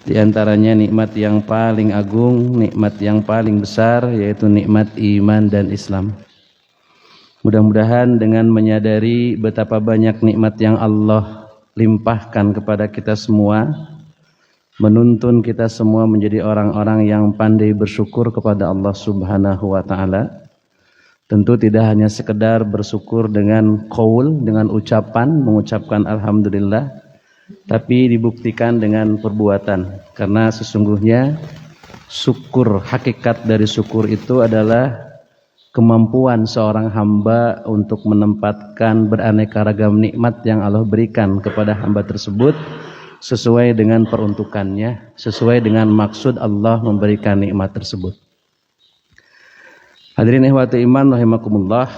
Di antaranya nikmat yang paling agung, nikmat yang paling besar, yaitu nikmat iman dan Islam. Mudah-mudahan dengan menyadari betapa banyak nikmat yang Allah limpahkan kepada kita semua, menuntun kita semua menjadi orang-orang yang pandai bersyukur kepada Allah Subhanahu wa ta'ala. Tentu tidak hanya sekedar bersyukur dengan qaul, dengan ucapan, mengucapkan alhamdulillah, tapi dibuktikan dengan perbuatan. Karena sesungguhnya syukur, hakikat dari syukur itu adalah kemampuan seorang hamba untuk menempatkan beraneka ragam nikmat yang Allah berikan kepada hamba tersebut sesuai dengan peruntukannya, sesuai dengan maksud Allah memberikan nikmat tersebut. Hadirin ikhwati iman rahimakumullah,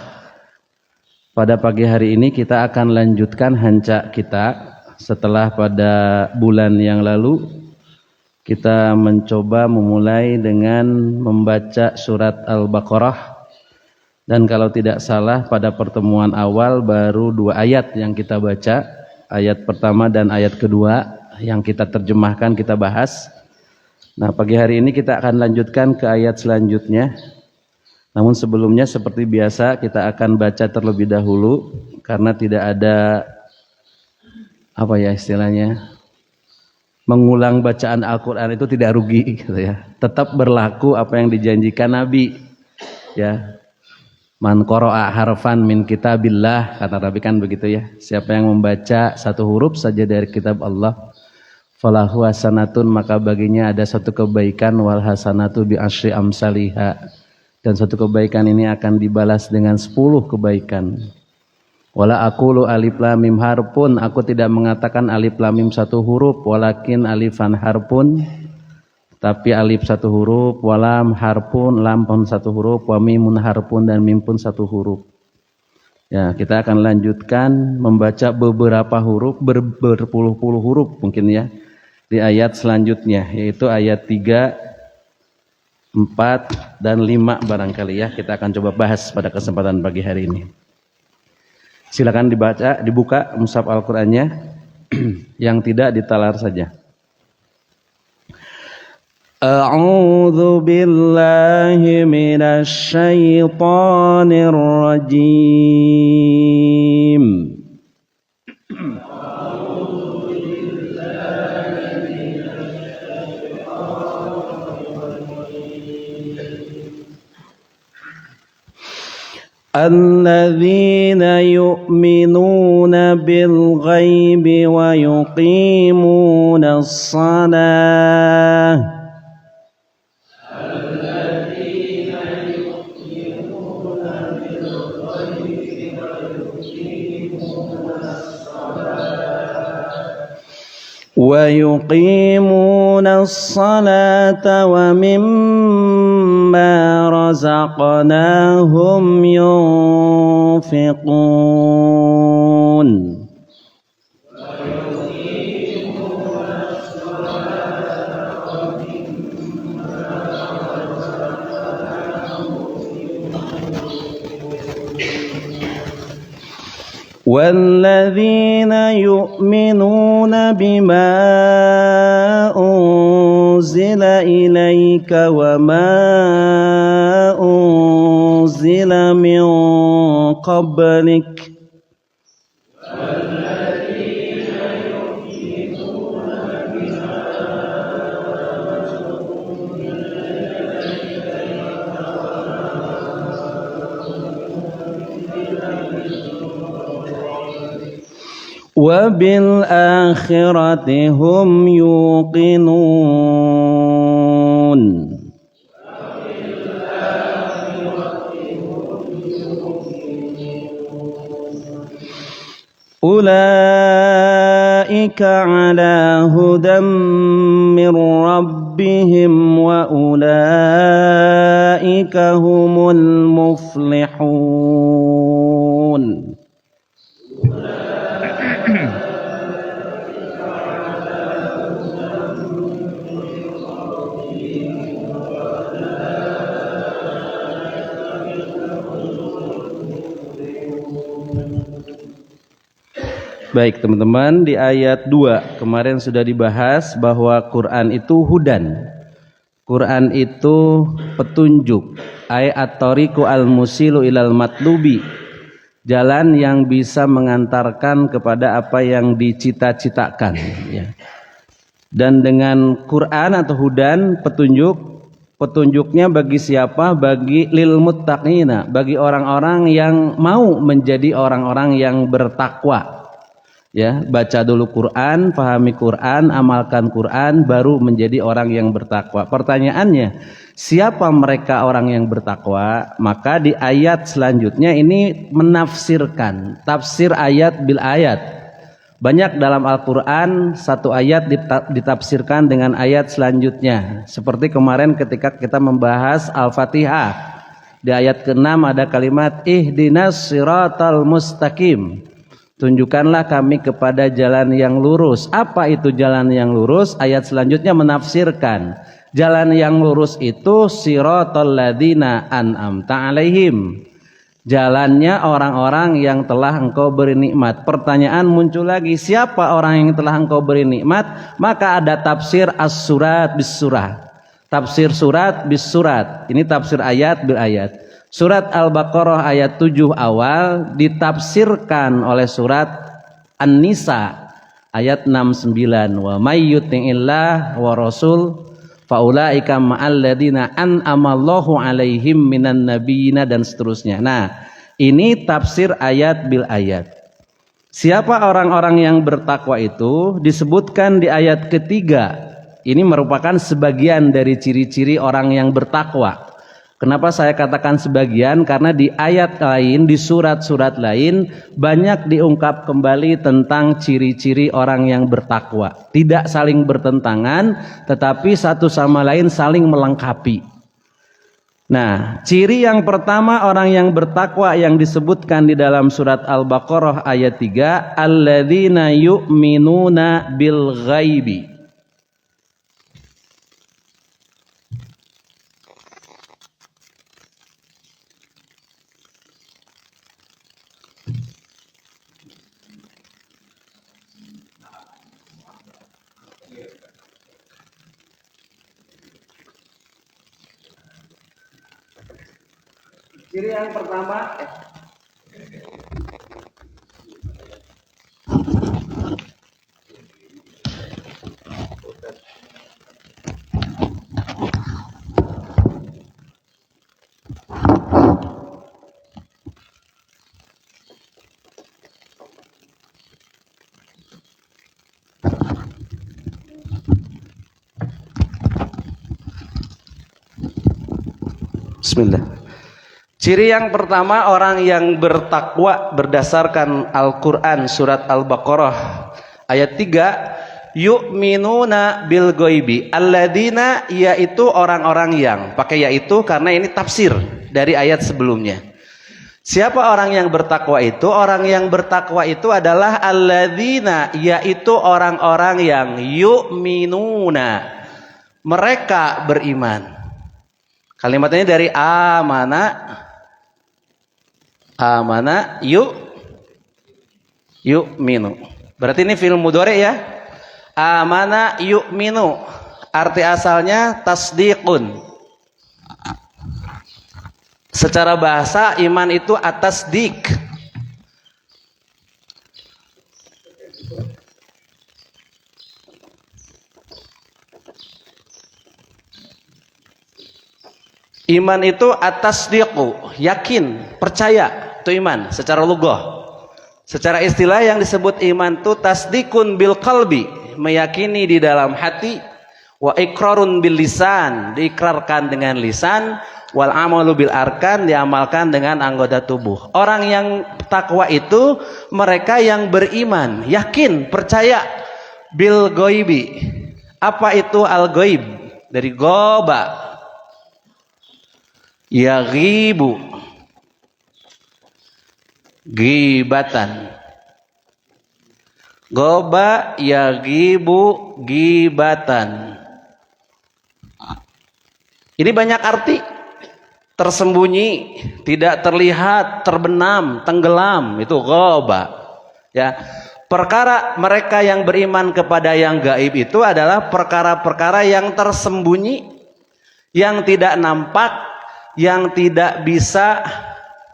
pada pagi hari ini kita akan lanjutkan hancak kita. Setelah pada bulan yang lalu kita mencoba memulai dengan membaca surat Al-Baqarah, dan kalau tidak salah pada pertemuan awal baru 2 ayat yang kita baca, ayat pertama dan ayat kedua yang kita terjemahkan, kita bahas. Nah, pagi hari ini kita akan lanjutkan ke ayat selanjutnya. Namun sebelumnya seperti biasa kita akan baca terlebih dahulu, karena tidak ada istilahnya, mengulang bacaan Al-Quran itu tidak rugi gitu ya. Tetap berlaku apa yang dijanjikan Nabi ya. Man qara'a harfan min kitabillah, kata Nabi kan begitu ya. Siapa yang membaca 1 huruf saja dari kitab Allah, falahu hasanatun, maka baginya ada 1 kebaikan, wal hasanatu bi asyri amsalihha, dan 1 kebaikan ini akan dibalas dengan 10 kebaikan. Wala aqulu alif lam mim harpun, aku tidak mengatakan alif lam mim 1 huruf, walakin alifan harpun, tapi alif 1 huruf, walam harpun, lam pun 1 huruf, wa mimun harpun, dan mim pun 1 huruf. Ya, kita akan lanjutkan membaca beberapa huruf, berpuluh-puluh huruf mungkin ya, di ayat selanjutnya, yaitu ayat 3, 4, dan 5 barangkali ya. Kita akan coba bahas pada kesempatan pagi hari ini. Silakan dibuka mushaf Al-Qur'annya, yang tidak ditalar saja. A'udzu billahi minasy syaithanir rajim. Alladzina yu'minuna bil ghaibi wa yuqimunas shalah. وَيُقِيمُونَ الصَّلَاةَ وَمِمَّا رَزَقْنَاهُمْ يُنْفِقُونَ. وَالَّذِينَ يُؤْمِنُونَ بِمَا أُنْزِلَ إِلَيْكَ وَمَا أُنْزِلَ مِنْ قَبْلِكَ وَبِالْآخِرَةِ هُمْ يُوقِنُونَ. أُولَئِكَ عَلَى هُدًى مِّن رَّبِّهِمْ وَأُولَئِكَ هُمُ الْمُفْلِحُونَ. Baik teman-teman, di ayat 2 kemarin sudah dibahas bahwa Quran itu hudan. Quran itu petunjuk. Ayat tariqu al-musilu ilal matlubi. Jalan yang bisa mengantarkan kepada apa yang dicita-citakan. Ya. Dan dengan Quran atau hudan, petunjuknya bagi siapa? Bagi lil muttaqina, bagi orang-orang yang mau menjadi orang-orang yang bertakwa. Ya, baca dulu Quran, pahami Quran, amalkan Quran, baru menjadi orang yang bertakwa. Pertanyaannya, siapa mereka orang yang bertakwa? Maka di ayat selanjutnya ini menafsirkan, tafsir ayat bil ayat. Banyak dalam Al-Quran satu ayat ditafsirkan dengan ayat selanjutnya. Seperti kemarin ketika kita membahas Al-Fatihah. Di ayat ke-6 ada kalimat ihdinas siratal mustaqim. Tunjukkanlah kami kepada jalan yang lurus. Apa itu jalan yang lurus? Ayat selanjutnya menafsirkan. Jalan yang lurus itu siratal ladzina an'amta alaihim. Jalannya orang-orang yang telah engkau beri nikmat. Pertanyaan muncul lagi, siapa orang yang telah engkau beri nikmat? Maka ada tafsir as-surat bis surah. Tafsir surat bis surat. Ini tafsir ayat bil ayat. Surat Al-Baqarah ayat 7 awal ditafsirkan oleh surat An-Nisa ayat 69. Wa may yuti'illah wa rasul faulaika ma'al ladzina an'amallahu alaihim minan nabiyina dan seterusnya. Nah, ini tafsir ayat bil ayat. Siapa orang-orang yang bertakwa itu? Disebutkan di ayat ketiga. Ini merupakan sebagian dari ciri-ciri orang yang bertakwa. Kenapa saya katakan sebagian? Karena di ayat lain, di surat-surat lain banyak diungkap kembali tentang ciri-ciri orang yang bertakwa. Tidak saling bertentangan, tetapi satu sama lain saling melengkapi. Nah, ciri yang pertama orang yang bertakwa yang disebutkan di dalam surat Al-Baqarah ayat 3, alladzina yu'minuna bil ghaibi. Ciri yang pertama Bismillah. Ciri yang pertama orang yang bertakwa berdasarkan Al-Quran surat Al-Baqarah ayat 3, yu'minuna bil ghaibi alladzina, yaitu orang-orang yang, pakai yaitu karena ini tafsir dari ayat sebelumnya. Siapa orang yang bertakwa itu? Orang yang bertakwa itu adalah alladzina, yaitu orang-orang yang yu'minuna, mereka beriman. Kalimat ini dari amana yu'minu. Berarti ini fi'il mudhari ya. Amana yu'minu. Arti asalnya tasdiqun. Secara bahasa iman itu atasdik. Iman itu atasdiqu, yakin, percaya, itu iman secara lughah. Secara istilah yang disebut iman itu tasdikun bil qalbi, meyakini di dalam hati, wa iqrarun bil lisan, diikrarkan dengan lisan, wal amalu bil arkan, diamalkan dengan anggota tubuh. Orang yang takwa itu mereka yang beriman, yakin, percaya bil ghaibi. Apa itu al ghaib? Dari goba, yaghibu, ghibatan. Goba yaghibu ghibatan. Ini banyak arti. Tersembunyi, tidak terlihat, terbenam, tenggelam, itu goba. Ya. Perkara mereka yang beriman kepada yang gaib itu adalah perkara-perkara yang tersembunyi, yang tidak nampak, yang tidak bisa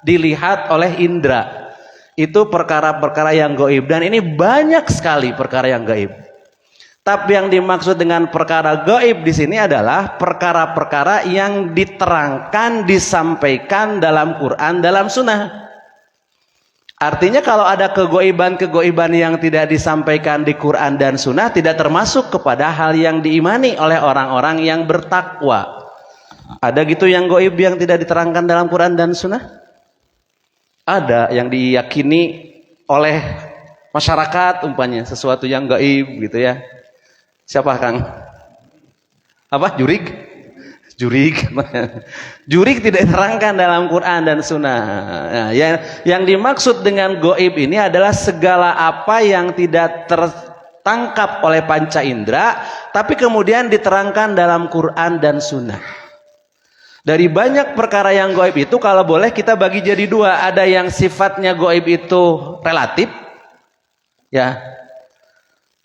dilihat oleh indera. Itu perkara-perkara yang gaib, dan ini banyak sekali perkara yang gaib. Tapi yang dimaksud dengan perkara gaib di sini adalah perkara-perkara yang diterangkan, disampaikan dalam Quran, dalam Sunnah. Artinya kalau ada kegoiban-kegoiban yang tidak disampaikan di Quran dan Sunnah, tidak termasuk kepada hal yang diimani oleh orang-orang yang bertakwa. Ada gitu yang goib yang tidak diterangkan dalam Quran dan Sunnah? Ada yang diyakini oleh masyarakat umpamanya sesuatu yang gaib gitu ya. Siapa Kang? Apa? Jurig? Jurig. Jurig tidak diterangkan dalam Quran dan Sunnah. Nah, yang dimaksud dengan gaib ini adalah segala apa yang tidak tertangkap oleh panca indera, tapi kemudian diterangkan dalam Quran dan Sunnah. Dari banyak perkara yang gaib itu, kalau boleh kita bagi jadi dua. Ada yang sifatnya gaib itu relatif, ya.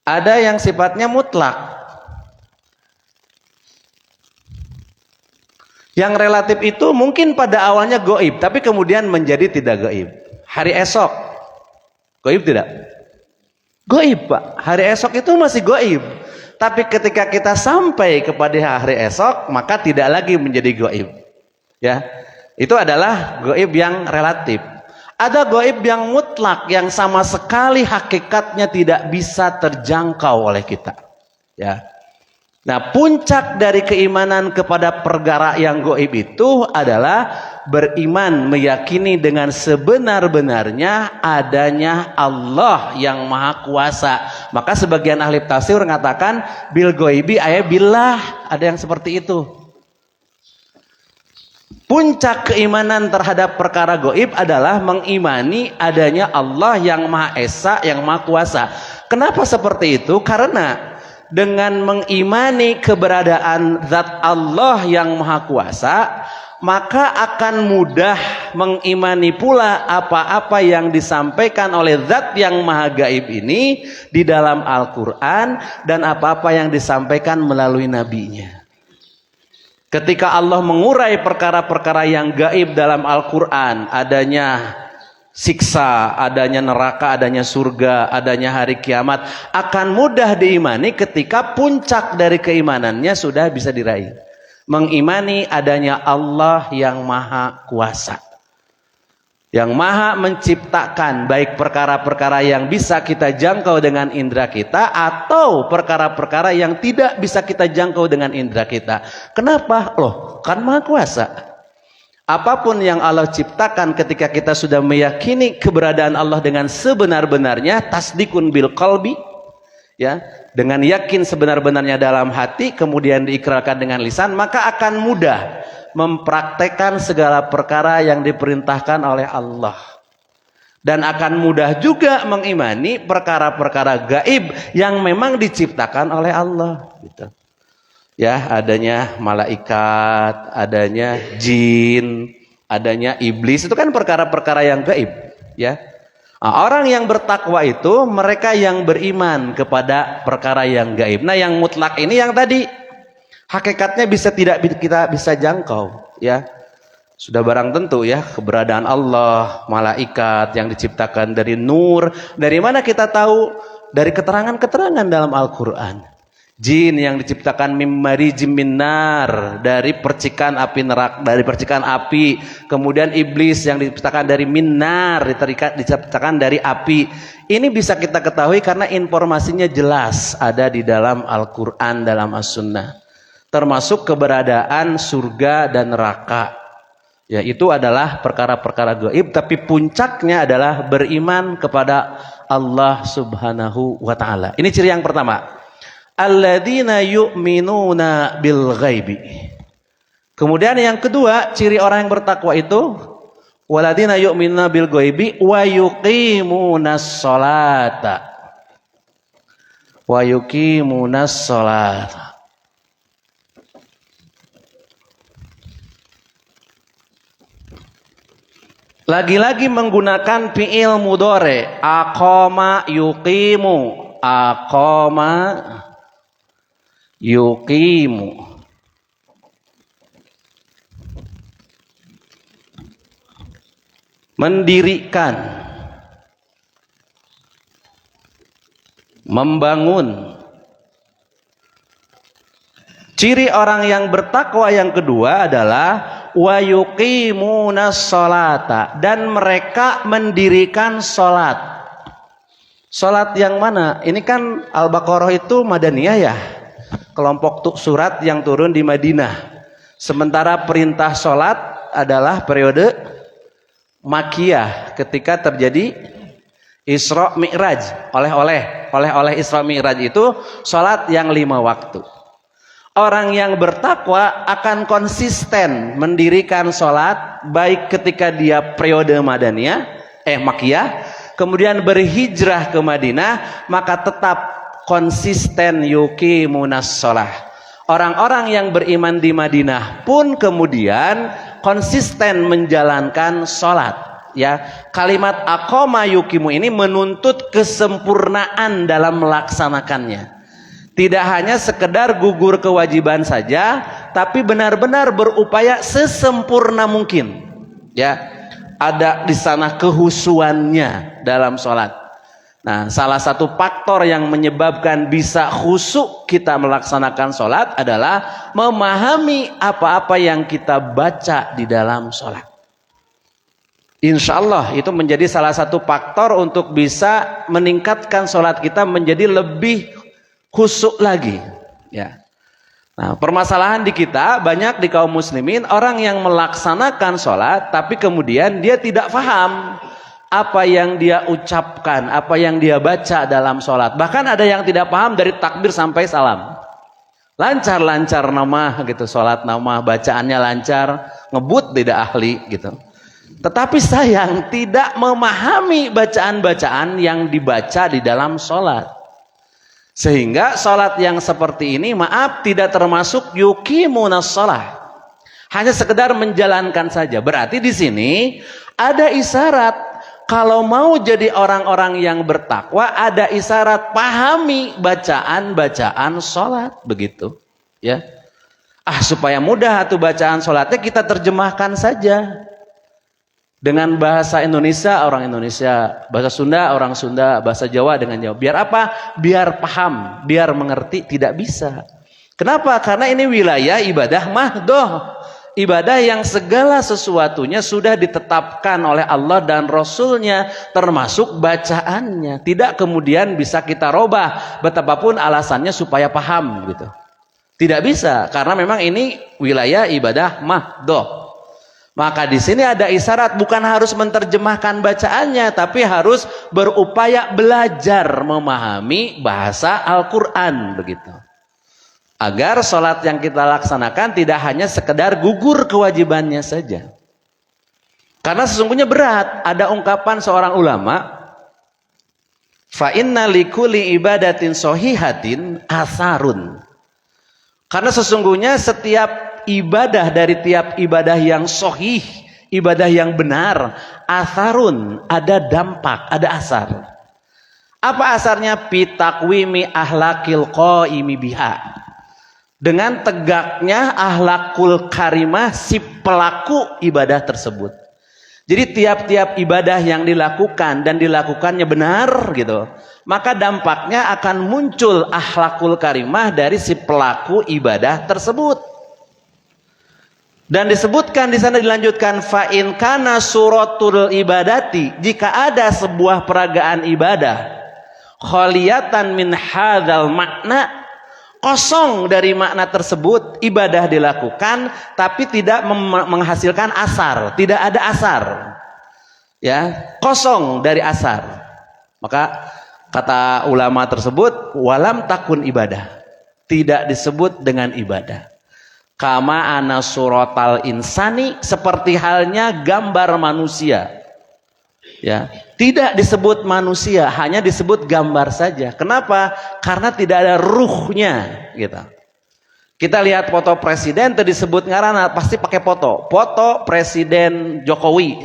Ada yang sifatnya mutlak. Yang relatif itu mungkin pada awalnya gaib, tapi kemudian menjadi tidak gaib. Hari esok, gaib tidak? Gaib, Pak. Hari esok itu masih gaib. Tapi ketika kita sampai kepada hari esok, maka tidak lagi menjadi gaib. Ya, itu adalah gaib yang relatif. Ada gaib yang mutlak, yang sama sekali hakikatnya tidak bisa terjangkau oleh kita. Ya. Nah, puncak dari keimanan kepada perkara yang gaib itu adalah beriman, meyakini dengan sebenar-benarnya adanya Allah yang Maha Kuasa. Maka sebagian ahli tafsir mengatakan bil ghaibi ay billah, ada yang seperti itu. Puncak keimanan terhadap perkara gaib adalah mengimani adanya Allah yang Maha Esa, yang Maha Kuasa. Kenapa seperti itu? Karena dengan mengimani keberadaan zat Allah yang Maha Kuasa, maka akan mudah mengimani pula apa-apa yang disampaikan oleh zat yang Maha Gaib ini di dalam Al-Quran, dan apa-apa yang disampaikan melalui nabinya. Ketika Allah mengurai perkara-perkara yang gaib dalam Al-Quran, adanya siksa, adanya neraka, adanya surga, adanya hari kiamat, akan mudah diimani ketika puncak dari keimanannya sudah bisa diraih. Mengimani adanya Allah yang Maha Kuasa, yang Maha menciptakan, baik perkara-perkara yang bisa kita jangkau dengan indera kita atau perkara-perkara yang tidak bisa kita jangkau dengan indera kita. Kenapa? Loh, kan Maha Kuasa. Apapun yang Allah ciptakan, ketika kita sudah meyakini keberadaan Allah dengan sebenar-benarnya, tasdikun bil qalbi, ya, dengan yakin sebenar-benarnya dalam hati, kemudian diikrarkan dengan lisan, maka akan mudah mempraktekkan segala perkara yang diperintahkan oleh Allah. Dan akan mudah juga mengimani perkara-perkara gaib yang memang diciptakan oleh Allah, gitu. Ya, adanya malaikat, adanya jin, adanya iblis, itu kan perkara-perkara yang gaib, ya. Nah, orang yang bertakwa itu mereka yang beriman kepada perkara yang gaib. Nah, yang mutlak ini yang tadi hakikatnya tidak kita bisa jangkau, ya. Sudah barang tentu ya keberadaan Allah, malaikat yang diciptakan dari nur. Dari mana kita tahu? Dari keterangan-keterangan dalam Al-Qur'an. Jin yang diciptakan mimmarijim minnar, dari percikan api neraka, dari percikan api. Kemudian iblis yang diciptakan dari minnar, diciptakan dari api. Ini bisa kita ketahui karena informasinya jelas ada di dalam Al-Qur'an, dalam As-Sunnah. Termasuk keberadaan surga dan neraka. Ya, itu adalah perkara-perkara gaib, tapi puncaknya adalah beriman kepada Allah Subhanahu wa taala. Ini ciri yang pertama. Alladzina yu'minuna bil ghaibi. Kemudian yang kedua, ciri orang yang bertakwa itu walladzina yu'minuna bil ghaibi wa yuqimunas sholata. Wa yuqimunas sholata. Lagi-lagi menggunakan fi'il mudhari, aqama yuqimu, aqama yuqimu. Mendirikan, membangun. Ciri orang yang bertakwa yang kedua adalah wa yuqimunas sholata, dan mereka mendirikan sholat. Sholat yang mana? Ini kan Al-Baqarah itu Madaniyah ya, kelompok surat yang turun di Madinah. Sementara perintah sholat adalah periode Makkiyah ketika terjadi Isra Mi'raj. Oleh Isra Mi'raj itu sholat yang 5 waktu. Orang yang bertakwa akan konsisten mendirikan sholat, baik ketika dia periode Makkiyah, kemudian berhijrah ke Madinah, maka tetap konsisten yuqimunas sholah. Orang-orang yang beriman di Madinah pun kemudian konsisten menjalankan sholat. Ya, kalimat aqama yuqimu ini menuntut kesempurnaan dalam melaksanakannya. Tidak hanya sekedar gugur kewajiban saja, tapi benar-benar berupaya sesempurna mungkin. Ya, ada di sana kehusuannya dalam sholat. Nah, salah satu faktor yang menyebabkan bisa khusyuk kita melaksanakan sholat adalah memahami apa-apa yang kita baca di dalam sholat. Insya Allah itu menjadi salah satu faktor untuk bisa meningkatkan sholat kita menjadi lebih khusyuk lagi, ya. Nah, permasalahan di kita banyak di kaum muslimin orang yang melaksanakan sholat, tapi kemudian dia tidak paham apa yang dia ucapkan, apa yang dia baca dalam sholat. Bahkan ada yang tidak paham dari takbir sampai salam. Lancar-lancar nama gitu, sholat nama bacaannya lancar, ngebut tidak ahli gitu. Tetapi sayang tidak memahami bacaan-bacaan yang dibaca di dalam sholat. Sehingga sholat yang seperti ini, maaf, tidak termasuk yuqimunas sholah. Hanya sekedar menjalankan saja. Berarti di sini ada isyarat, kalau mau jadi orang-orang yang bertakwa, ada isyarat pahami bacaan-bacaan sholat, begitu. Ya, supaya mudah tuh bacaan sholatnya kita terjemahkan saja. Dengan bahasa Indonesia orang Indonesia, bahasa Sunda orang Sunda, bahasa Jawa dengan Jawa. Biar apa? Biar paham, biar mengerti, tidak bisa. Kenapa? Karena ini wilayah ibadah mahdoh, ibadah yang segala sesuatunya sudah ditetapkan oleh Allah dan Rasulnya, termasuk bacaannya. Tidak kemudian bisa kita robah betapapun alasannya supaya paham gitu. Tidak bisa, karena memang ini wilayah ibadah mahdoh. Maka di sini ada isyarat, bukan harus menerjemahkan bacaannya, tapi harus berupaya belajar memahami bahasa Al-Quran, begitu. Agar sholat yang kita laksanakan tidak hanya sekedar gugur kewajibannya saja. Karena sesungguhnya berat. Ada ungkapan seorang ulama, fa inna likulli ibadatin sohihatin asarun. Karena sesungguhnya setiap ibadah dari tiap ibadah yang sahih, ibadah yang benar, asarun, ada dampak, ada asar. Apa asarnya? Pitakwimi ahlakil qaimi biha. Dengan tegaknya ahlakul karimah si pelaku ibadah tersebut. Jadi tiap-tiap ibadah yang dilakukan dan dilakukannya benar gitu, maka dampaknya akan muncul ahlakul karimah dari si pelaku ibadah tersebut. Dan disebutkan di sana, dilanjutkan, fa in kana suratul ibadati, jika ada sebuah peragaan ibadah khaliyatan min hadzal makna, kosong dari makna tersebut, ibadah dilakukan tapi tidak menghasilkan asar, tidak ada asar, ya, kosong dari asar, maka kata ulama tersebut walam takun ibadah, tidak disebut dengan ibadah. Kama ana suratal insani, seperti halnya gambar manusia, ya, tidak disebut manusia, hanya disebut gambar saja. Kenapa? Karena tidak ada ruhnya gitu. Kita lihat foto presiden, tadi disebut ngarana pasti pakai foto Presiden Jokowi.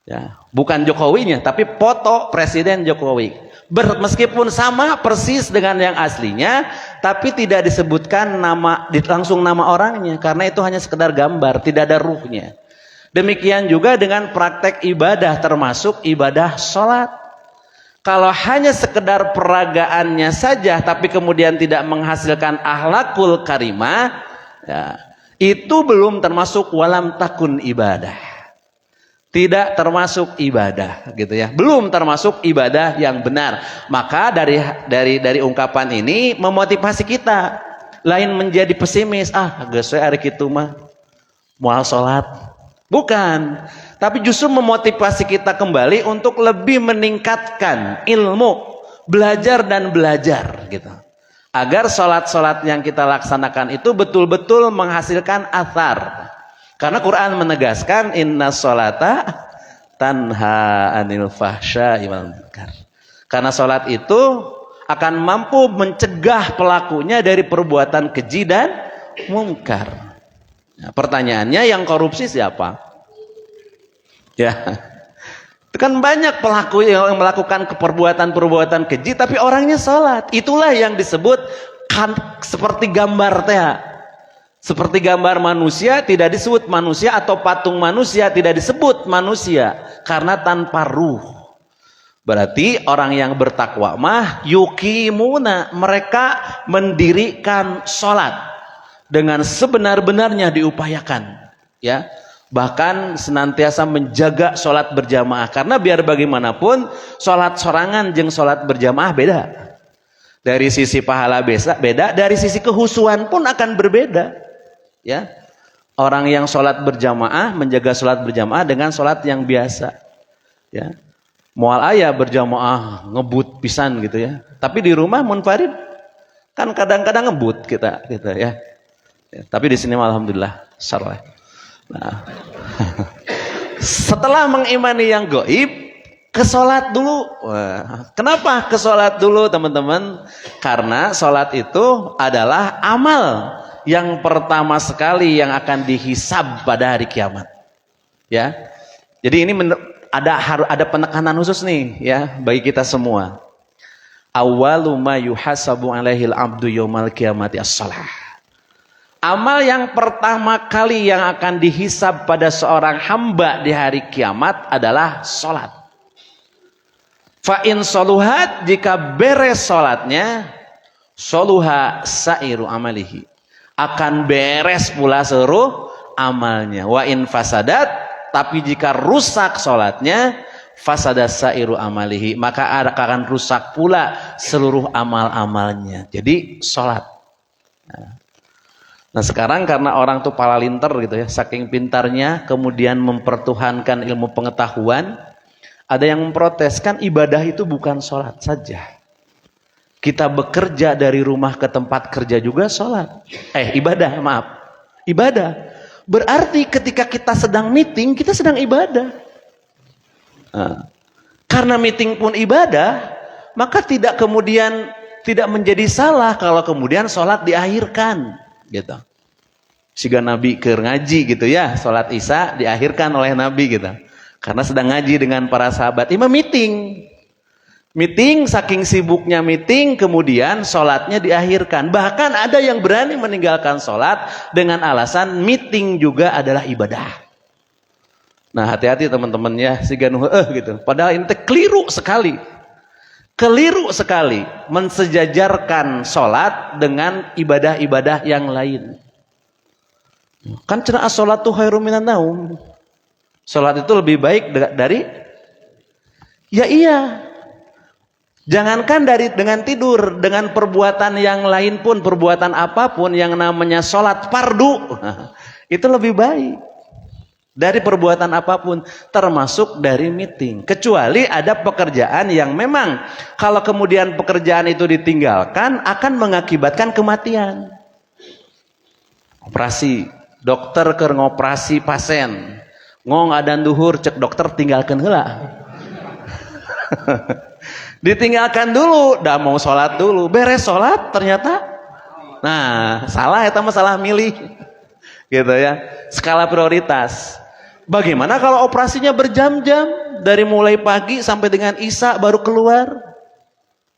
Ya, bukan Jokowinya, tapi foto Presiden Jokowi. Meskipun sama persis dengan yang aslinya, tapi tidak disebutkan langsung nama orangnya, karena itu hanya sekedar gambar, tidak ada ruhnya. Demikian juga dengan praktek ibadah, termasuk ibadah sholat. Kalau hanya sekedar peragaannya saja, tapi kemudian tidak menghasilkan akhlakul karimah, ya, itu belum termasuk walam takun ibadah. Tidak termasuk ibadah, gitu ya. Belum termasuk ibadah yang benar. Maka dari ungkapan ini memotivasi kita, lain menjadi pesimis. Geus we ari kitu mah moal salat. Bukan, tapi justru memotivasi kita kembali untuk lebih meningkatkan ilmu, belajar dan belajar, gitu. Agar sholat-sholat yang kita laksanakan itu betul-betul menghasilkan athar. Karena Quran menegaskan inna sholata tanha anil fahsya'i wal munkar. Karena sholat itu akan mampu mencegah pelakunya dari perbuatan keji dan mungkar. Nah, pertanyaannya, yang korupsi siapa? Ya, itu kan banyak pelaku yang melakukan perbuatan-perbuatan keji, tapi orangnya sholat. Itulah yang disebut kan, seperti gambar teh. Seperti gambar manusia tidak disebut manusia, atau patung manusia tidak disebut manusia, karena tanpa ruh. Berarti orang yang bertakwa mah yukimuna, mereka mendirikan sholat dengan sebenar-benarnya diupayakan, ya. Bahkan senantiasa menjaga sholat berjamaah, karena biar bagaimanapun sholat sorangan jeung sholat berjamaah beda. Dari sisi pahala beda, dari sisi kehusuan pun akan berbeda, ya. Orang yang sholat berjamaah menjaga sholat berjamaah dengan sholat yang biasa, ya. Moal aya berjamaah ngebut pisan gitu ya, tapi di rumah munfarid kan kadang-kadang ngebut kita ya. Tapi di sini alhamdulillah sarwa. Nah, setelah mengimani yang gaib, ke sholat dulu. Kenapa ke sholat dulu, teman-teman? Karena sholat itu adalah amal yang pertama sekali yang akan dihisab pada hari kiamat, ya. Jadi ini ada penekanan khusus nih, ya, bagi kita semua. Awwalu ma yuhasabu alaihil abdu yaumal qiyamati as-shalah. Amal yang pertama kali yang akan dihisab pada seorang hamba di hari kiamat adalah sholat. Fa in soluhat, jika beres sholatnya, soluha sairu amalihi, akan beres pula seluruh amalnya. Wa in fasadat, tapi jika rusak sholatnya, fasada sairu amalihi, maka akan rusak pula seluruh amal-amalnya. Jadi sholat. Nah sekarang karena orang tuh palalinter gitu ya, saking pintarnya kemudian mempertuhankan ilmu pengetahuan, ada yang memprotes, kan ibadah itu bukan sholat saja. Kita bekerja dari rumah ke tempat kerja juga sholat. Ibadah. Berarti ketika kita sedang meeting, kita sedang ibadah. Nah, karena meeting pun ibadah, maka tidak menjadi salah kalau kemudian sholat diakhirkan, gitu. Siga Nabi keur ngaji gitu ya, sholat isya diakhirkan oleh Nabi gitu, karena sedang ngaji dengan para sahabat. Imam meeting saking sibuknya meeting, kemudian sholatnya diakhirkan. Bahkan ada yang berani meninggalkan sholat dengan alasan meeting juga adalah ibadah. Nah hati-hati teman-teman ya, siga gitu. Padahal ini keliru sekali mensejajarkan sholat dengan ibadah-ibadah yang lain. Kan cenah as-sholatu khairum minan naum. Sholat itu lebih baik dari, ya iya. Jangankan dengan tidur, dengan perbuatan yang lain pun, perbuatan apapun yang namanya sholat fardu, itu lebih baik dari perbuatan apapun, termasuk dari meeting. Kecuali ada pekerjaan yang memang kalau kemudian pekerjaan itu ditinggalkan akan mengakibatkan kematian. Operasi, dokter keur ngoperasi pasien, ngong adan duhur, cek dokter tinggalkan heula. Ditinggalkan dulu, dah mau sholat dulu, beres sholat ternyata, nah salah, itu masalah milih, gitu ya, skala prioritas. Bagaimana kalau operasinya berjam-jam, dari mulai pagi sampai dengan isya baru keluar?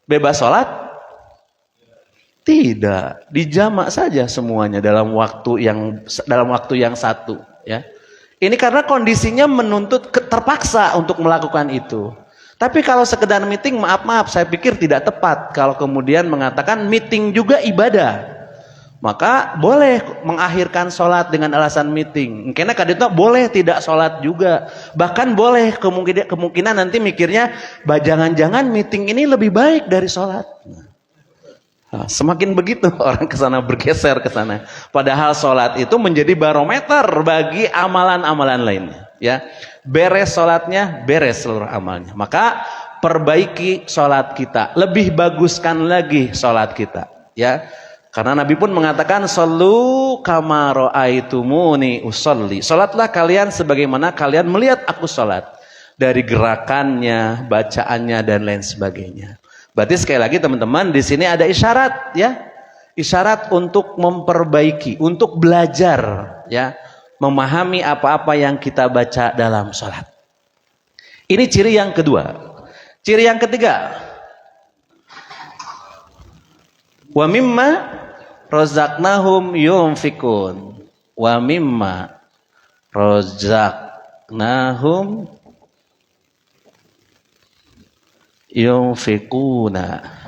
Bebas sholat? Tidak, dijamak saja semuanya dalam waktu yang satu, ya. Ini karena kondisinya menuntut terpaksa untuk melakukan itu. Tapi kalau sekedar meeting, maaf, saya pikir tidak tepat kalau kemudian mengatakan meeting juga ibadah. Maka boleh mengakhirkan sholat dengan alasan meeting. Karena kadang boleh tidak sholat juga. Bahkan boleh kemungkinan nanti mikirnya, jangan-jangan meeting ini lebih baik dari sholat. Nah, semakin begitu orang kesana bergeser ke sana. Padahal sholat itu menjadi barometer bagi amalan-amalan lainnya. Ya, beres sholatnya, beres seluruh amalnya. Maka perbaiki sholat kita, lebih baguskan lagi sholat kita. Ya, karena Nabi pun mengatakan, "Shollu kama ra'aitumuni usolli." Sholatlah kalian sebagaimana kalian melihat aku sholat, dari gerakannya, bacaannya dan lain sebagainya. Berarti sekali lagi teman-teman, di sini ada isyarat, ya, isyarat untuk memperbaiki, untuk belajar, ya, memahami apa-apa yang kita baca dalam sholat. Ini ciri yang kedua. Ciri yang ketiga, wa mimma razaqnahum yunfikun. Wa mimma razaqnahum yunfikuna.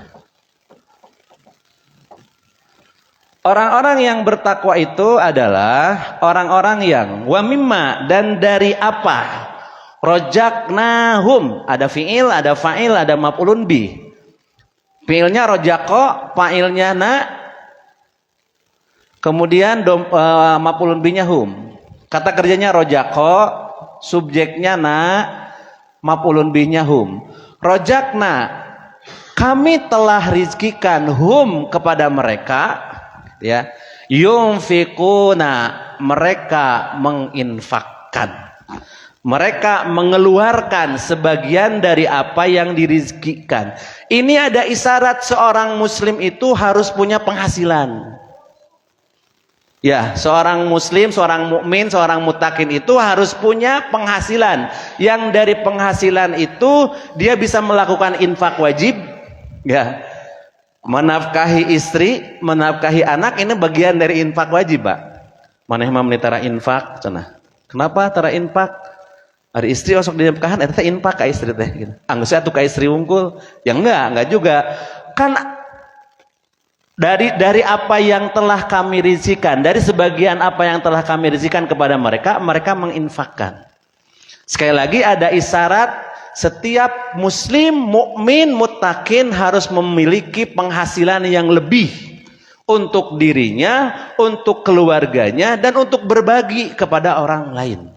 Orang-orang yang bertakwa itu adalah orang-orang yang wa mimma, dan dari apa, rojaknahum, ada fiil, ada fa'il, ada maf'ulun bih. Fiilnya rojako, fa'ilnya na, kemudian maf'ulun bihnya hum. Kata kerjanya rojako, subjeknya na, maf'ulun bihnya hum. Rojakna, kami telah rizkikan hum kepada mereka, ya, yunfikuna, mereka menginfakkan, mereka mengeluarkan sebagian dari apa yang dirizkikan. Ini ada isyarat seorang muslim itu harus punya penghasilan. Ya, seorang muslim, seorang mukmin, seorang muttaqin itu harus punya penghasilan. Yang dari penghasilan itu dia bisa melakukan infak wajib, ya. Menafkahi istri, menafkahi anak, ini bagian dari infak wajib, Pak. Maneh mah menitara infak cenah. Kenapa tara infak? Ada istri osok dinafkahan eta infak ka istri teh gitu. Anggeus atuh ka istri wungkul. Ya enggak juga. Kan dari apa yang telah kami rizkikan, dari sebagian apa yang telah kami rizkikan kepada mereka, mereka menginfakkan. Sekali lagi ada isyarat, setiap muslim, mukmin, muttaqin harus memiliki penghasilan yang lebih untuk dirinya, untuk keluarganya, dan untuk berbagi kepada orang lain.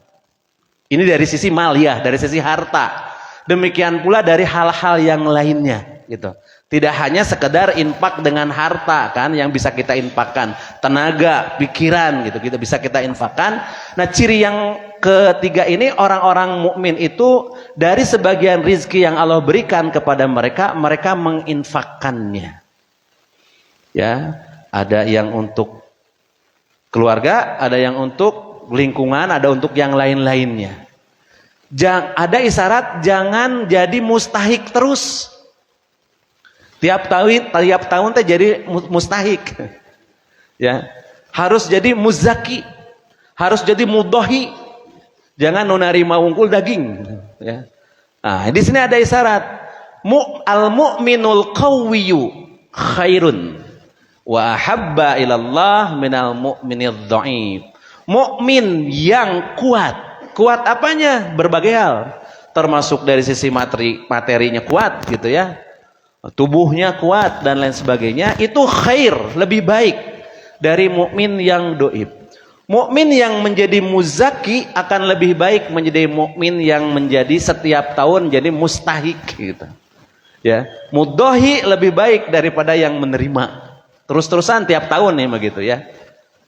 Ini dari sisi maliyah, dari sisi harta. Demikian pula dari hal-hal yang lainnya, gitu. Tidak hanya sekedar infak dengan harta, kan, yang bisa kita infakkan, tenaga, pikiran, gitu, kita bisa kita infakkan. Nah, ciri yang ketiga ini, orang-orang mukmin itu dari sebagian rizki yang Allah berikan kepada mereka, mereka menginfakkannya. Ya, ada yang untuk keluarga, ada yang untuk lingkungan, ada untuk yang lain-lainnya. Ada isyarat jangan jadi mustahik terus. Tiap tahun teh jadi mustahik. Ya. Harus jadi muzaki. Harus jadi mudohi. Jangan nunarima wungkul daging, ya. Nah, di sini ada isyarat. Al-mu'minul qawwiyyu khairun wa ahabba ilallah minal mu'minidh dha'if. Mukmin yang kuat. Kuat apanya? Berbagai hal. Termasuk dari sisi materinya kuat, gitu ya. Tubuhnya kuat dan lain sebagainya, itu khair, lebih baik dari mukmin yang doib. Mukmin yang menjadi muzaki akan lebih baik menjadi mukmin yang menjadi setiap tahun jadi mustahik, gitu. Ya, mudohi lebih baik daripada yang menerima terus-terusan tiap tahun nih begitu, ya.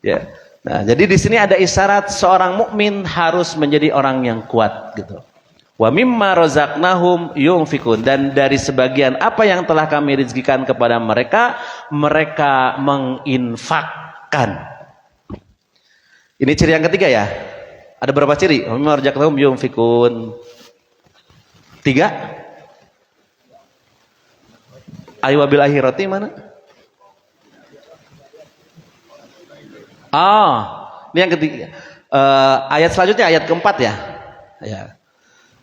Ya. Nah, jadi di sini ada isyarat seorang mukmin harus menjadi orang yang kuat, gitu. Wa mimma razaqnahum yunfikun, dan dari sebagian apa yang telah kami rizkikan kepada mereka, mereka menginfakkan. Ini ciri yang ketiga, ya. Ada berapa ciri? Mimma razaqnahum yunfikun. 3. Ayu wabil akhirati mana? Ini yang ketiga. Ayat selanjutnya ayat keempat ya.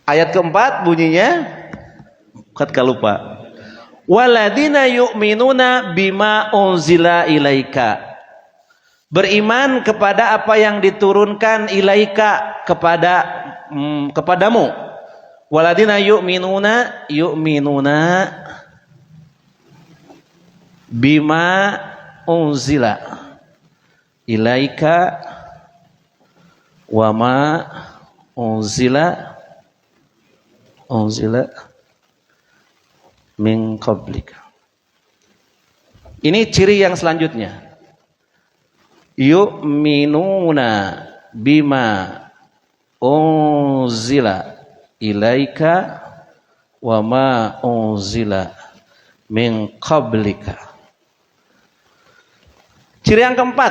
Ayat keempat bunyinya, ketika lupa. Waladina yu'minuna bima unzila ilaika. Beriman kepada apa yang diturunkan ilaika kepadamu. Waladina yu'minuna bima unzila ilaika wa ma unzila min qablika. Ini ciri yang selanjutnya. Yu'minuna bima unzila ilaika wa ma unzila min qablika. Ciri yang keempat,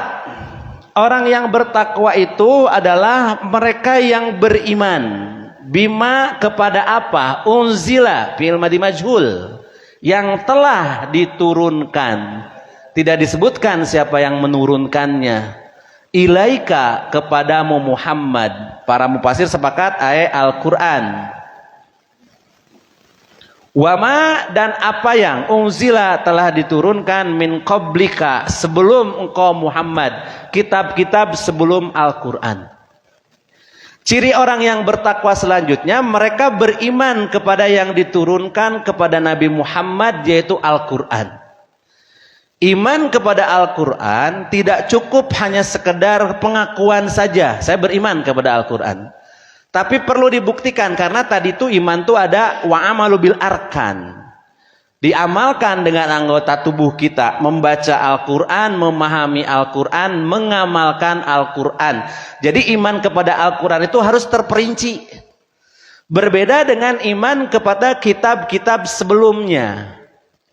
orang yang bertakwa itu adalah mereka yang beriman. Bima kepada apa? Unzila, fi'il madhi majhul, yang telah diturunkan. Tidak disebutkan siapa yang menurunkannya. Ilaika kepadamu Muhammad. Para mufasir sepakat ayat Al-Quran. Wama dan apa yang unzila telah diturunkan min qablika sebelum engkau Muhammad, kitab-kitab sebelum Al-Quran. Ciri orang yang bertakwa selanjutnya, mereka beriman kepada yang diturunkan kepada Nabi Muhammad, yaitu Al-Quran. Iman kepada Al-Quran tidak cukup hanya sekedar pengakuan saja, saya beriman kepada Al-Quran. Tapi perlu dibuktikan, karena tadi itu iman itu ada wa'amalu bil arkan. Diamalkan dengan anggota tubuh kita, membaca Al-Quran, memahami Al-Quran, mengamalkan Al-Quran. Jadi iman kepada Al-Quran itu harus terperinci. Berbeda dengan iman kepada kitab-kitab sebelumnya.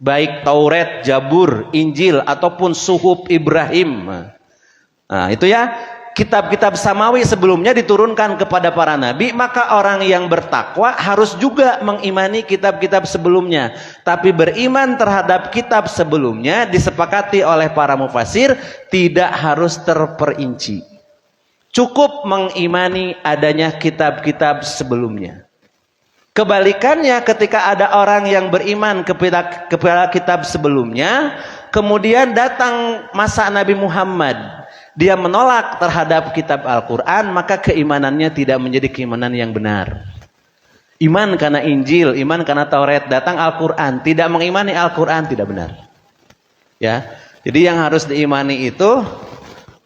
Baik Taurat, Jabur, Injil, ataupun Suhuf Ibrahim. Nah itu ya. Kitab-kitab samawi sebelumnya diturunkan kepada para nabi, maka orang yang bertakwa harus juga mengimani kitab-kitab sebelumnya. Tapi beriman terhadap kitab sebelumnya disepakati oleh para mufasir tidak harus terperinci. Cukup mengimani adanya kitab-kitab sebelumnya. Kebalikannya, ketika ada orang yang beriman kepada kitab sebelumnya, kemudian datang masa Nabi Muhammad, dia menolak terhadap kitab Al-Quran, maka keimanannya tidak menjadi keimanan yang benar. Iman karena Injil, iman karena Taurat, datang Al-Quran, tidak mengimani Al-Quran, tidak benar. Ya, jadi yang harus diimani itu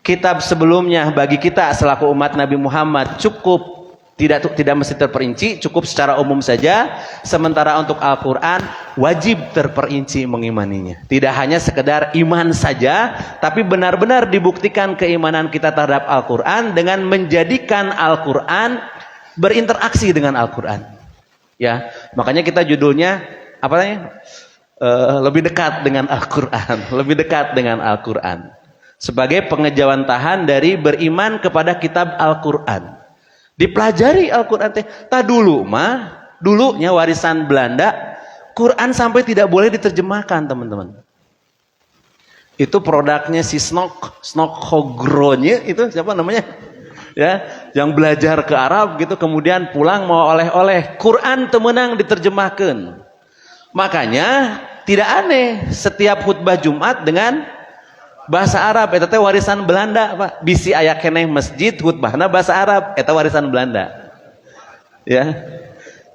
kitab sebelumnya bagi kita selaku umat Nabi Muhammad cukup, tidak mesti terperinci, cukup secara umum saja. Sementara untuk Al-Quran wajib terperinci mengimaninya. Tidak hanya sekedar iman saja, tapi benar-benar dibuktikan keimanan kita terhadap Al-Quran dengan menjadikan Al-Quran berinteraksi dengan Al-Quran. Ya, makanya kita judulnya apa namanya? Lebih dekat dengan Al-Quran, lebih dekat dengan Al-Quran. Sebagai pengejawantahan dari beriman kepada kitab Al-Quran. Dipelajari Al-Quran teh. Dulunya warisan Belanda, Quran sampai tidak boleh diterjemahkan, teman-teman. Itu produknya si Snokhogronya, itu siapa namanya? Ya, yang belajar ke Arab gitu, kemudian pulang mau oleh-oleh. Quran temenang diterjemahkan. Makanya tidak aneh setiap khutbah Jumat dengan bahasa Arab. Eta teh warisan Belanda, Pak. Bisi aya keneh masjid khutbahna bahasa Arab, eta warisan Belanda. Ya.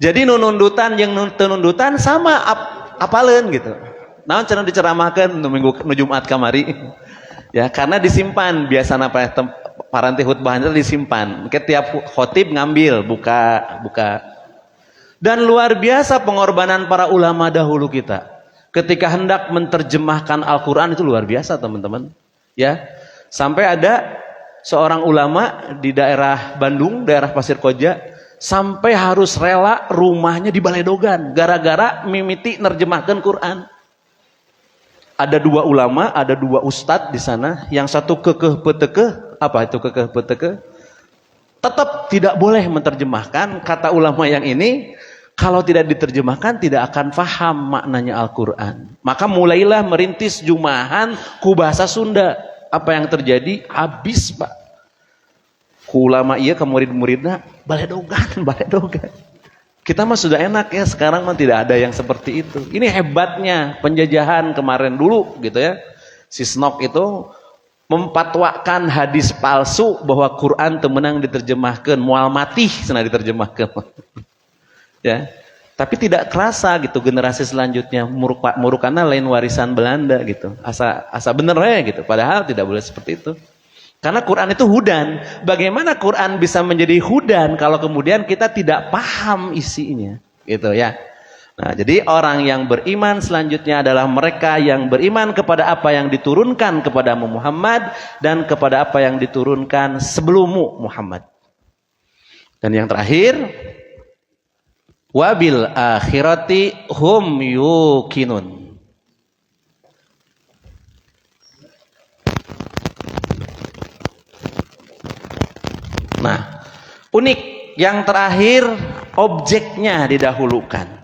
Jadi nunundutan yang nundutan sama apaleun gitu. Naon cenah diceramahkeun nu minggu nu Jumat kamari. Ya, karena disimpan biasana paranti khutbahnya disimpan. Tiap khotib ngambil, buka. Dan luar biasa pengorbanan para ulama dahulu kita. Ketika hendak menerjemahkan Al-Quran itu luar biasa, teman-teman. Ya, sampai ada seorang ulama di daerah Bandung, daerah Pasir Koja, sampai harus rela rumahnya dibaledogan gara-gara mimiti nerjemahkan Quran. Ada 2 ulama, ada 2 ustadz di sana. Yang satu kekeh peteke, apa itu kekeh peteke? tetap tidak boleh menerjemahkan. Kata ulama yang ini, kalau tidak diterjemahkan tidak akan paham maknanya Al-Quran. Maka mulailah merintis jumahan ku bahasa Sunda. Apa yang terjadi? Habis Pak. Ku ulama iya ke murid-muridnya baledogan. Kita mah sudah enak ya, sekarang mah tidak ada yang seperti itu. Ini hebatnya penjajahan kemarin dulu gitu ya. Si Snok itu mempatwakan hadis palsu bahwa Quran temenang diterjemahkan, mual mati senang diterjemahkan. Ya. Tapi tidak kerasa gitu generasi selanjutnya murukana lain warisan Belanda gitu. Asa bener ya gitu. Padahal tidak boleh seperti itu. Karena Quran itu hudan. Bagaimana Quran bisa menjadi hudan kalau kemudian kita tidak paham isinya, gitu ya. Nah, jadi orang yang beriman selanjutnya adalah mereka yang beriman kepada apa yang diturunkan kepada Muhammad dan kepada apa yang diturunkan sebelummu Muhammad. Dan yang terakhir, wabil akhirati hum yuqinun. Nah, unik yang terakhir objeknya didahulukan.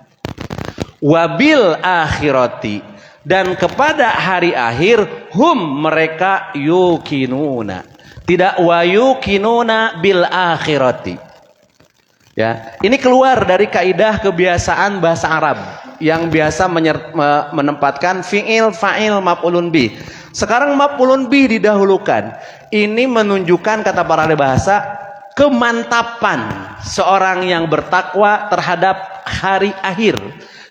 Wabil akhirati, dan kepada hari akhir hum mereka yuqinuna. Tidak wa yuqinuna bil akhirati. Ya, ini keluar dari kaidah kebiasaan bahasa Arab yang biasa menempatkan fi'il, fa'il, maf'ulun bih. Sekarang maf'ulun bih didahulukan. Ini menunjukkan kata para ahli bahasa kemantapan seorang yang bertakwa terhadap hari akhir,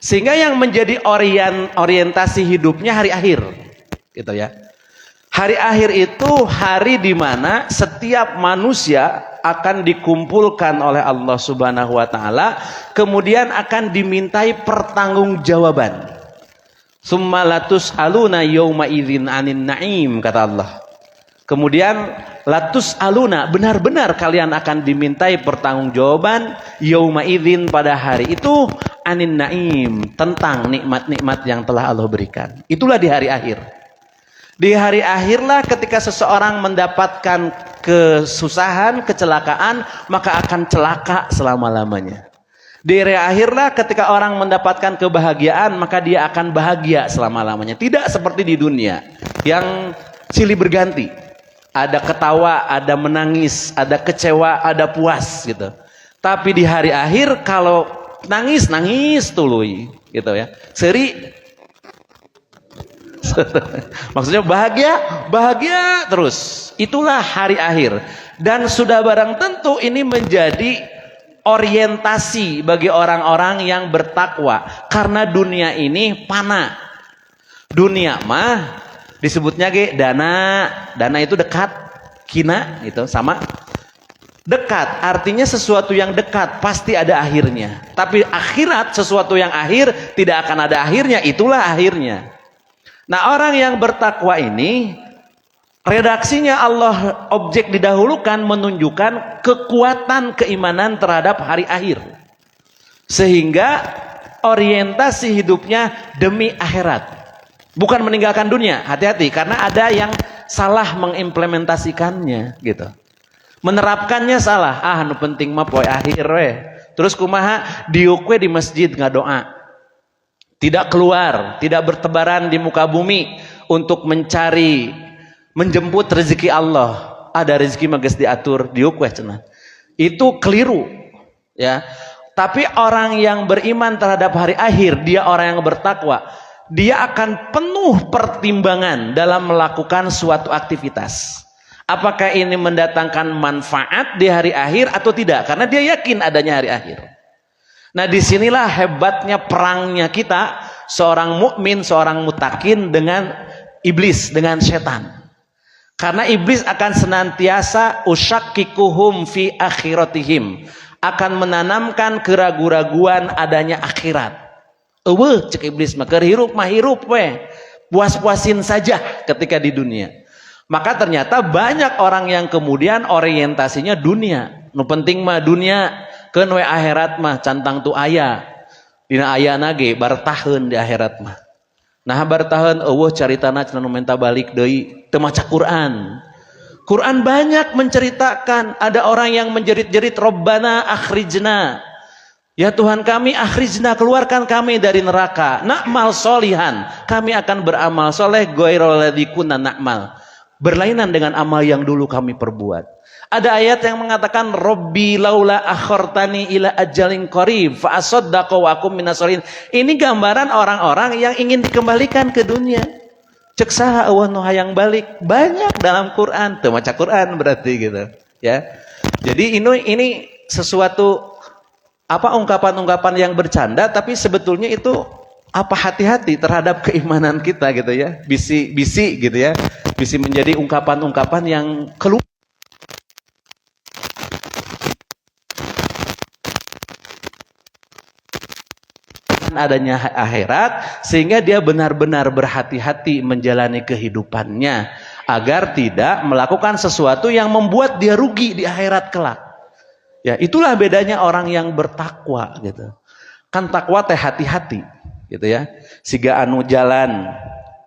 sehingga yang menjadi orientasi hidupnya hari akhir, gitu ya. Hari akhir itu hari di mana setiap manusia akan dikumpulkan oleh Allah Subhanahu wa taala, kemudian akan dimintai pertanggungjawaban. Summa latus aluna yauma idzin anin naim, kata Allah. Kemudian latus aluna, benar-benar kalian akan dimintai pertanggungjawaban yauma idzin pada hari itu anin naim, tentang nikmat-nikmat yang telah Allah berikan. Itulah di hari akhir. Di hari akhirlah ketika seseorang mendapatkan kesusahan, kecelakaan, maka akan celaka selama-lamanya. Di hari akhirlah ketika orang mendapatkan kebahagiaan, maka dia akan bahagia selama-lamanya. Tidak seperti di dunia yang silih berganti. Ada ketawa, ada menangis, ada kecewa, ada puas gitu. Tapi di hari akhir kalau nangis, nangis tuluy gitu ya. Seri maksudnya bahagia terus. Itulah hari akhir. Dan sudah barang tentu ini menjadi orientasi bagi orang-orang yang bertakwa. Karena dunia ini fana. Dunia mah disebutnya dana itu dekat, kina gitu sama dekat, artinya sesuatu yang dekat pasti ada akhirnya. Tapi akhirat sesuatu yang akhir tidak akan ada akhirnya, itulah akhirnya. Nah, orang yang bertakwa ini redaksinya Allah objek didahulukan menunjukkan kekuatan keimanan terhadap hari akhir. Sehingga orientasi hidupnya demi akhirat. Bukan meninggalkan dunia, hati-hati karena ada yang salah mengimplementasikannya gitu. Menerapkannya salah. Nu penting mah poe akhir we. Terus kumaha diuk we di masjid ngadoa. Tidak keluar, tidak bertebaran di muka bumi untuk mencari, menjemput rezeki Allah. Ada rezeki mah geus diatur diuk we cenah. Itu keliru ya. Tapi orang yang beriman terhadap hari akhir, dia orang yang bertakwa, dia akan penuh pertimbangan dalam melakukan suatu aktivitas. Apakah ini mendatangkan manfaat di hari akhir atau tidak? Karena dia yakin adanya hari akhir. Nah, disinilah hebatnya perangnya kita, seorang mukmin, seorang mutakin dengan iblis, dengan setan. Karena iblis akan senantiasa usyakikuhum fi akhiratihim, akan menanamkan keraguan-raguan adanya akhirat. Cek iblis mah keur hirup mah hirup we. Puas-puasin saja ketika di dunia. Maka ternyata banyak orang yang kemudian orientasinya dunia. Nu penting mah dunia, keun we akhirat mah cantang tu aya. Dina ayana ge bartaheun di akhirat mah. Nah bartaheun eueuh caritana cenah nu menta balik deui teu maca Quran. Quran banyak menceritakan ada orang yang menjerit-jerit Rabbana akhrijna. Ya Tuhan kami akhrijna, keluarkan kami dari neraka. Na'mal solihan, kami akan beramal soleh ghairal ladzi kunna na'mal. Berlainan dengan amal yang dulu kami perbuat. Ada ayat yang mengatakan Rabbi laula akhartani ila ajalin qarib fa asaddaqu wa akum minas sholihin. Ini gambaran orang-orang yang ingin dikembalikan ke dunia. Cek saha eueuh nu hayang balik, banyak dalam Quran. Teu maca Quran berarti gitu, ya. Jadi ini sesuatu ungkapan-ungkapan yang bercanda, tapi sebetulnya itu hati-hati terhadap keimanan kita gitu ya. Bisi-bisi gitu ya. Bisi menjadi ungkapan-ungkapan yang keluar adanya akhirat, sehingga dia benar-benar berhati-hati menjalani kehidupannya agar tidak melakukan sesuatu yang membuat dia rugi di akhirat kelak. Ya, itulah bedanya orang yang bertakwa gitu. Kan takwa teh hati-hati gitu ya. Siga anu jalan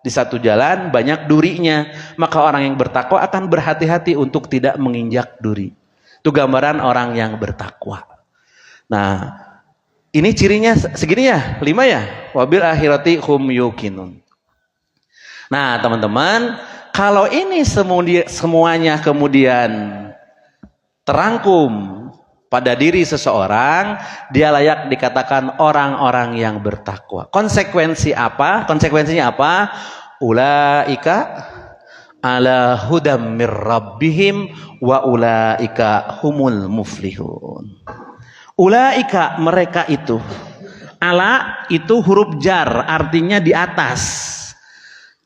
di satu jalan banyak durinya, maka orang yang bertakwa akan berhati-hati untuk tidak menginjak duri. Itu gambaran orang yang bertakwa. Nah, ini cirinya segini ya, 5 ya. Wabil akhirati hum yuqinun. Nah, teman-teman, kalau ini semuanya kemudian terangkum pada diri seseorang, dia layak dikatakan orang-orang yang bertakwa. Konsekuensinya apa? Ulaika ala hudam mir rabbihim wa ulaika humul muflihun. Ulaika mereka itu. Ala itu huruf jar, artinya di atas.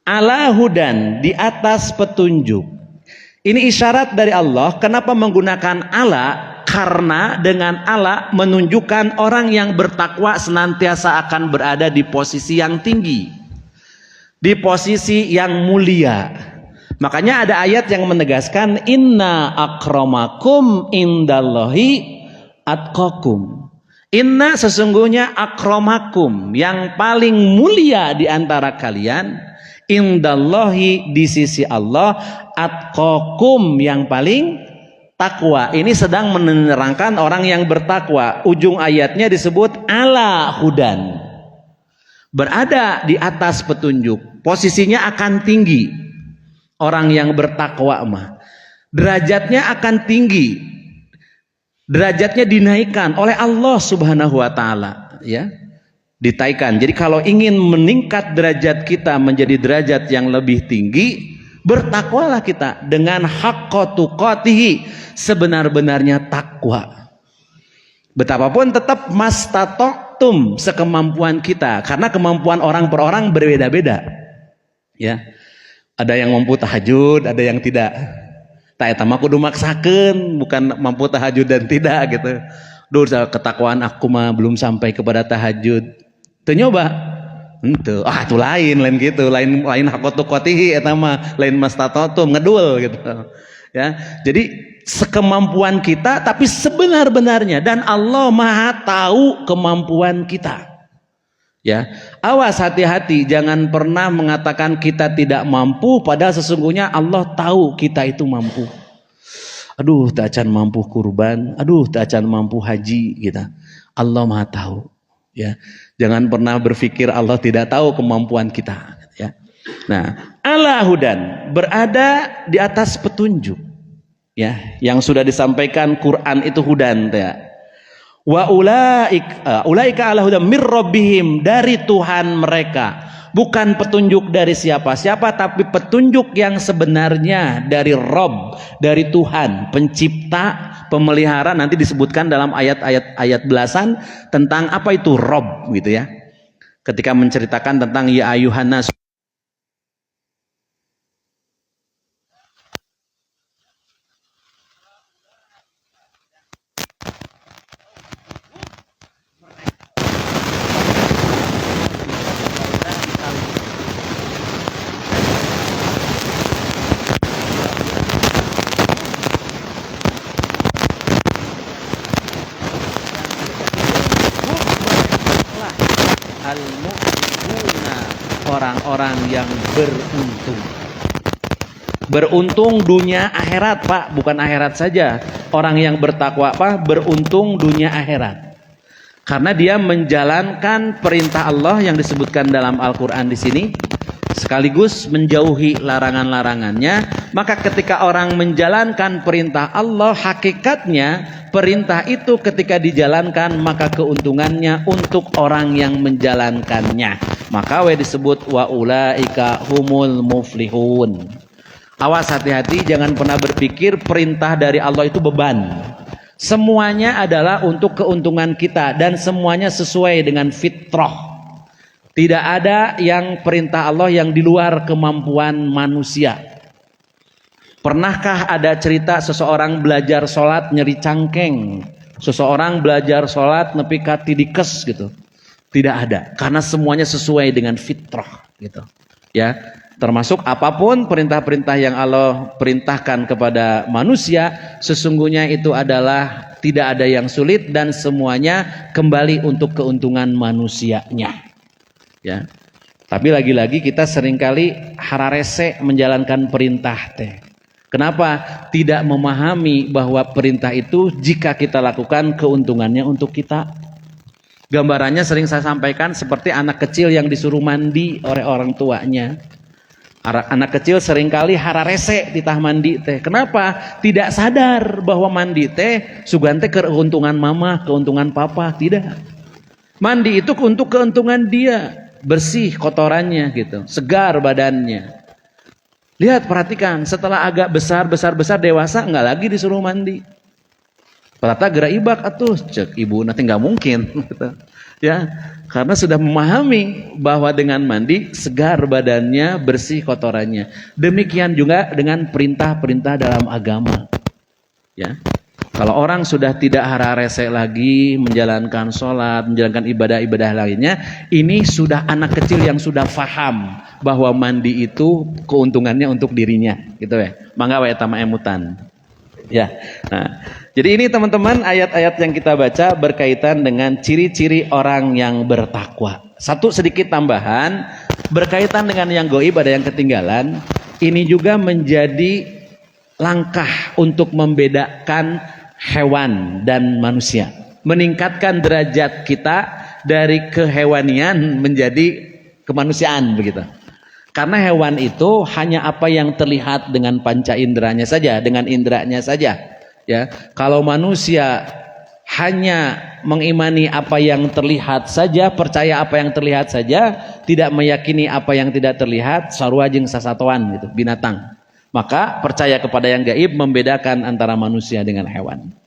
Ala hudan, di atas petunjuk. Ini isyarat dari Allah. Kenapa menggunakan ala? Karena dengan ala menunjukkan orang yang bertakwa senantiasa akan berada di posisi yang tinggi, di posisi yang mulia. Makanya ada ayat yang menegaskan inna akramakum indallahi atqakum. Inna sesungguhnya akramakum, yang paling mulia di antara kalian, indallahi di sisi Allah, atqakum yang paling takwa. Ini sedang menerangkan orang yang bertakwa. Ujung ayatnya disebut ala hudan, berada di atas petunjuk, posisinya akan tinggi. Orang yang bertakwa mah derajatnya akan tinggi, derajatnya dinaikkan oleh Allah Subhanahu wa taala, ya. Ditaikan. Jadi kalau ingin meningkat derajat kita menjadi derajat yang lebih tinggi, bertakwalah kita dengan haqqa tuqatihi, sebenar-benarnya takwa. Betapapun tetap mastatoktum, sekemampuan kita, karena kemampuan orang per orang berbeda-beda. Ya. Ada yang mampu tahajud, ada yang tidak. Tak eta mah kudu maksakeun, bukan mampu tahajud dan tidak gitu. Duh, ketakwaan aku mah belum sampai kepada tahajud. Teu nyoba. Henteu. Ah, itu lain gitu. Lain haqqatu qatihi eta mah, lain mastatotum, ngedul gitu. Ya. Jadi sekemampuan kita tapi sebenar-benarnya, dan Allah Maha tahu kemampuan kita. Ya, awas, hati-hati, jangan pernah mengatakan kita tidak mampu padahal sesungguhnya Allah tahu kita itu mampu. Aduh, tak acan mampu kurban, aduh tak acan mampu haji gitu. Allah Maha tahu, ya. Jangan pernah berpikir Allah tidak tahu kemampuan kita, ya. Nah, ala hudan, berada di atas petunjuk, ya, yang sudah disampaikan Quran itu hudan, ya. Wa ulaika ala hudam mir rabbihim, dari Tuhan mereka, bukan petunjuk dari siapa-siapa, tapi petunjuk yang sebenarnya dari Rabb, dari Tuhan pencipta, pemelihara. Nanti disebutkan dalam ayat belasan tentang apa itu Rabb gitu ya, ketika menceritakan tentang ya ayuhan nas. Al-mu'minuna, orang-orang yang beruntung. Beruntung dunia akhirat, Pak, bukan akhirat saja. Orang yang bertakwa, Pak, beruntung dunia akhirat. Karena dia menjalankan perintah Allah yang disebutkan dalam Al-Qur'an di sini, sekaligus menjauhi larangan-larangannya. Maka ketika orang menjalankan perintah Allah, hakikatnya perintah itu ketika dijalankan maka keuntungannya untuk orang yang menjalankannya. Maka disebut wa ulaika humul muflihun. Awas, hati-hati, jangan pernah berpikir perintah dari Allah itu beban. Semuanya adalah untuk keuntungan kita dan semuanya sesuai dengan fitrah. Tidak ada yang perintah Allah yang di luar kemampuan manusia. Pernahkah ada cerita seseorang belajar sholat nyeri cangkeng, seseorang belajar sholat nepi ka tidikes gitu? Tidak ada, karena semuanya sesuai dengan fitrah gitu. Ya, termasuk apapun perintah-perintah yang Allah perintahkan kepada manusia, sesungguhnya itu adalah tidak ada yang sulit dan semuanya kembali untuk keuntungan manusianya. Ya. Tapi lagi-lagi kita seringkali hararese menjalankan perintah teh. Kenapa? Tidak memahami bahwa perintah itu jika kita lakukan keuntungannya untuk kita. Gambarannya sering saya sampaikan seperti anak kecil yang disuruh mandi oleh orang tuanya. Anak kecil seringkali hararese ditah mandi teh. Kenapa? Tidak sadar bahwa mandi teh sugante keuntungan mama, keuntungan papa. Tidak. Mandi itu untuk keuntungan dia, bersih kotorannya gitu, segar badannya. Lihat, perhatikan, setelah agak besar dewasa nggak lagi disuruh mandi. Ternyata gerak ibak atuh, cek ibu nanti nggak mungkin gitu. Ya, karena sudah memahami bahwa dengan mandi segar badannya, bersih kotorannya. Demikian juga dengan perintah-perintah dalam agama. Ya, kalau orang sudah tidak hararese lagi menjalankan sholat, menjalankan ibadah-ibadah lainnya, ini sudah anak kecil yang sudah faham bahwa mandi itu keuntungannya untuk dirinya, gitu ya. Mangga wae tama emutan. Ya. Nah, jadi ini teman-teman ayat-ayat yang kita baca berkaitan dengan ciri-ciri orang yang bertakwa. Satu sedikit tambahan berkaitan dengan yang gaib, ada yang ketinggalan. Ini juga menjadi langkah untuk membedakan hewan dan manusia, meningkatkan derajat kita dari kehewanian menjadi kemanusiaan begitu. Karena hewan itu hanya apa yang terlihat dengan panca inderanya saja, dengan inderanya saja. Ya, kalau manusia hanya mengimani apa yang terlihat saja, percaya apa yang terlihat saja, tidak meyakini apa yang tidak terlihat, sarua jeung sasatoan gitu, binatang. Maka percaya kepada yang gaib membedakan antara manusia dengan hewan.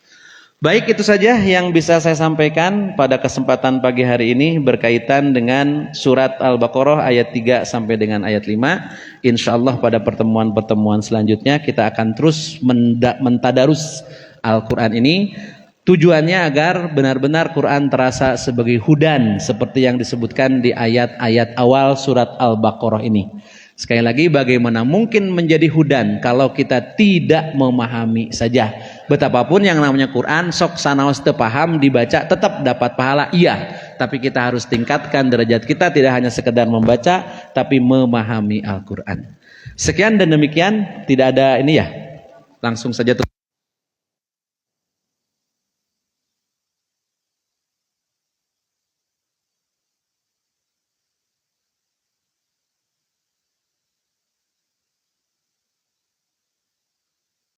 Baik, itu saja yang bisa saya sampaikan pada kesempatan pagi hari ini berkaitan dengan surat Al-Baqarah ayat 3 sampai dengan ayat 5. Insyaallah pada pertemuan-pertemuan selanjutnya kita akan terus mentadarus Al-Quran ini. Tujuannya agar benar-benar Quran terasa sebagai hudan seperti yang disebutkan di ayat-ayat awal surat Al-Baqarah ini. Sekali lagi, bagaimana mungkin menjadi hudan kalau kita tidak memahami saja. Betapapun yang namanya Quran, sok sanaos teu paham dibaca tetap dapat pahala, iya. Tapi kita harus tingkatkan derajat kita, tidak hanya sekedar membaca, tapi memahami Al-Quran. Sekian dan demikian, tidak ada ini ya. Langsung saja tuh.